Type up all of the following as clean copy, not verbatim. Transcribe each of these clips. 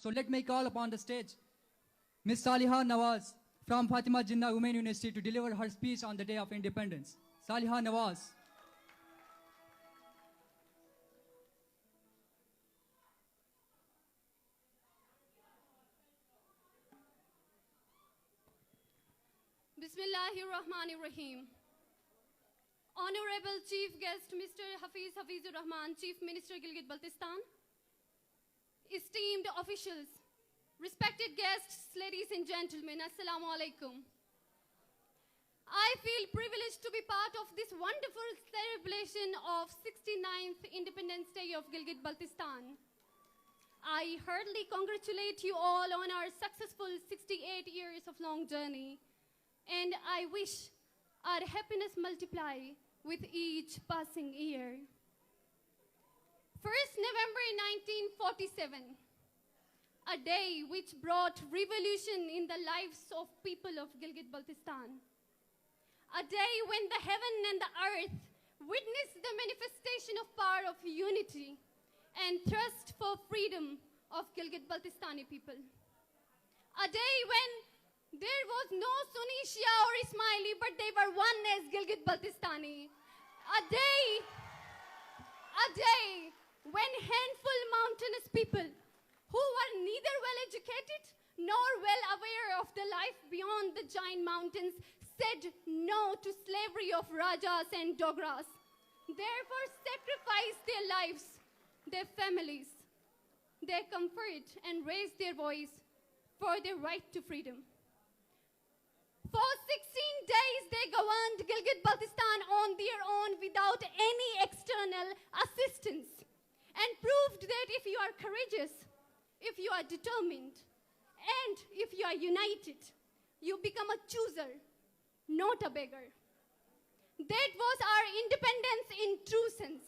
So let me call upon the stage Ms. Saliha Nawaz from Fatima Jinnah Women University to deliver her speech on the Day of Independence. Saliha Nawaz. Bismillahirrahmanirrahim. Honorable Chief Guest Mr. Hafizur Rahman, Chief Minister Gilgit-Baltistan, esteemed officials, respected guests, ladies and gentlemen, Assalamu alaikum. I feel privileged to be part of this wonderful celebration of 69th Independence Day of Gilgit-Baltistan. I heartily congratulate you all on our successful 68 years of long journey, and I wish our happiness multiply with each passing year. 1st November 1947, a day which brought revolution in the lives of people of Gilgit-Baltistan. A day when the heaven and the earth witnessed the manifestation of power of unity and thirst for freedom of Gilgit-Baltistani people. A day when there was no Sunni, Shia or Ismaili, but they were one as Gilgit-Baltistani. A day when handful mountainous people who were neither well educated nor well aware of the life beyond the giant mountains said no to slavery of Rajas and Dogras, therefore sacrificed their lives, their families, their comfort, and raised their voice for their right to freedom. For 16 days, they governed Gilgit-Baltistan on their own without any external assistance, and proved that if you are courageous, if you are determined, and if you are united, you become a chooser, not a beggar. That was our independence in true sense.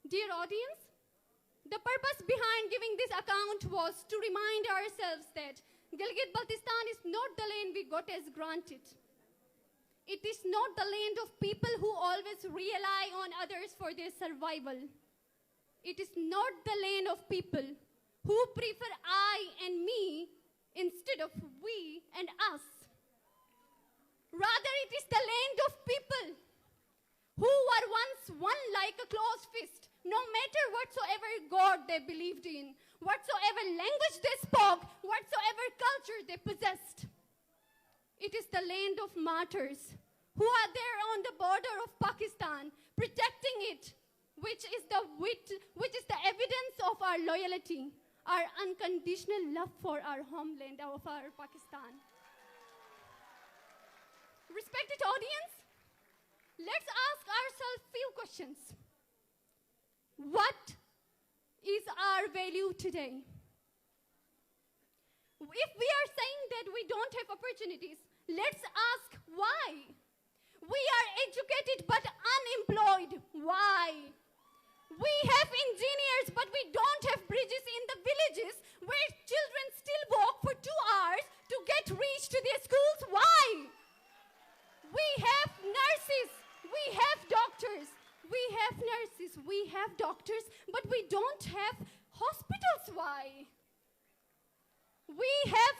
Dear audience, the purpose behind giving this account was to remind ourselves that Gilgit-Baltistan is not the land we got as granted. It is not the land of people who always rely on others for their survival. It is not the land of people who prefer I and me instead of we and us. Rather, it is the land of people who were once one like a closed fist, no matter whatsoever God they believed in, whatsoever language they spoke, whatsoever culture they possessed. It is the land of martyrs who are there on the border of Pakistan, protecting it, which is the evidence of our loyalty, our unconditional love for our homeland, of our Pakistan. Respected audience, let's ask ourselves few questions. What is our value today? If we are saying that we don't have opportunities, let's ask why. We are educated but unemployed. Why? We have engineers but we don't have bridges in the villages where children still walk for 2 hours to get reached to their schools. Why? We have nurses, we have doctors, we have nurses, we have doctors, but we don't have hospitals. Why? We have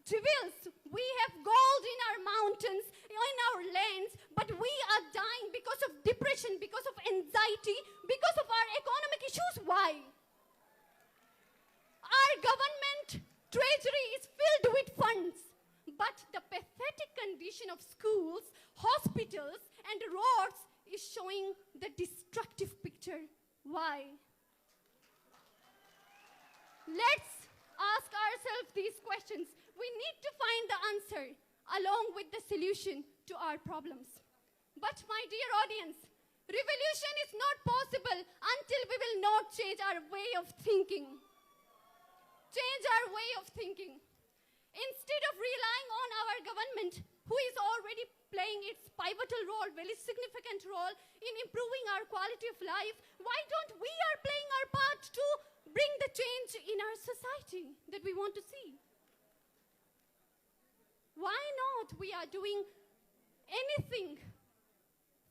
jewels, we have gold in our mountains, in our lands, but we are dying because of depression, because of anxiety, because of our economic issues. Why? Our government treasury is filled with funds, but the pathetic condition of schools, hospitals, and roads is showing the destructive picture. Why? Let's ask ourselves these questions. We need to find the answer along with the solution to our problems. But my dear audience, revolution is not possible until we will not change our way of thinking. Change our way of thinking. Instead of relying on our government, who is already playing its pivotal role, very significant role in improving our quality of life, why don't we are playing our part to bring the change in our society that we want to see? Why not we are doing anything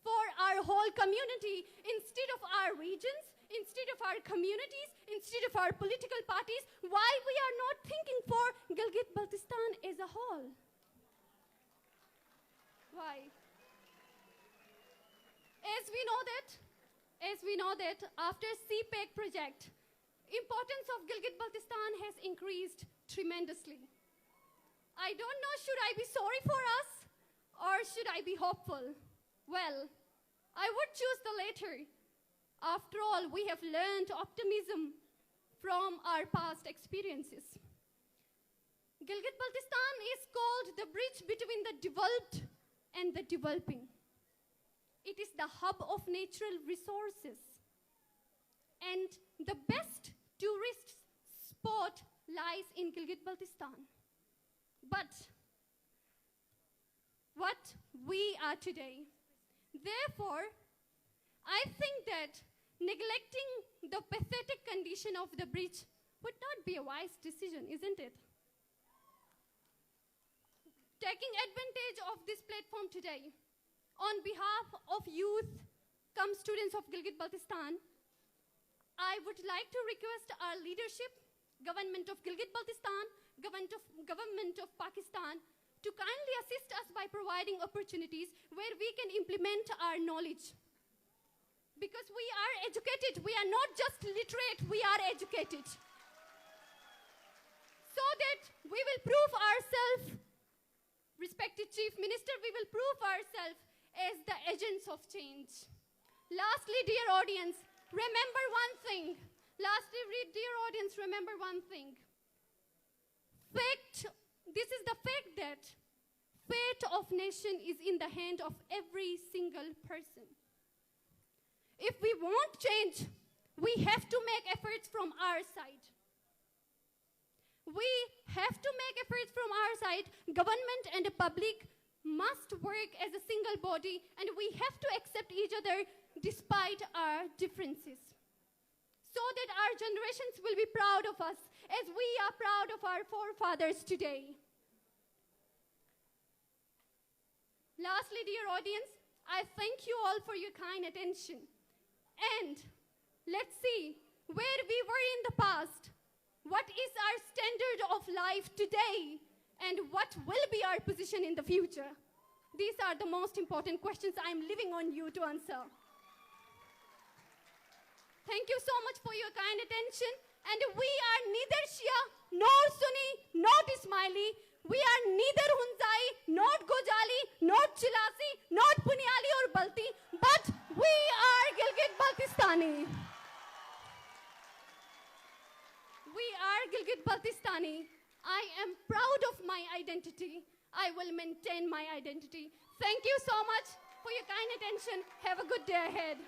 for our whole community instead of our regions, instead of our communities, instead of our political parties? Why Why? As we know that after CPEC project, importance of Gilgit-Baltistan has increased tremendously. I don't know, should I be sorry for us or should I be hopeful? Well, I would choose the latter. After all, we have learned optimism from our past experiences. Gilgit-Baltistan is called the bridge between the developed and the developing. It is the hub of natural resources. And the best tourist spot lies in Gilgit-Baltistan. But what we are today. Therefore, I think that neglecting the pathetic condition of the bridge would not be a wise decision, isn't it? Taking advantage of this platform today, on behalf of youth, come students of Gilgit-Baltistan, I would like to request our leadership, Government of Gilgit-Baltistan, Government of Pakistan, to kindly assist us by providing opportunities where we can implement our knowledge. Because we are educated, we are not just literate, we are educated. So that we will prove ourselves, respected Chief Minister, we will prove ourselves as the agents of change. Lastly, dear audience, remember one thing. This is the fact that fate of nation is in the hand of every single person. If we want change, we have to make efforts from our side. We have to make efforts from our side. Government and the public must work as a single body, and we have to accept each other despite our differences, so that our generations will be proud of us as we are proud of our forefathers today. Lastly, dear audience, I thank you all for your kind attention. And let's see where we were in the past, what is our standard of life today, and what will be our position in the future. These are the most important questions I'm leaving on you to answer. Thank you so much for your kind attention. And we are neither Shia, nor Sunni, not Ismaili. We are neither Hunzai, not Gojali, not Chilasi, not Punyali or Balti, but we are Gilgit-Baltistani. We are Gilgit-Baltistani. I am proud of my identity. I will maintain my identity. Thank you so much for your kind attention. Have a good day ahead.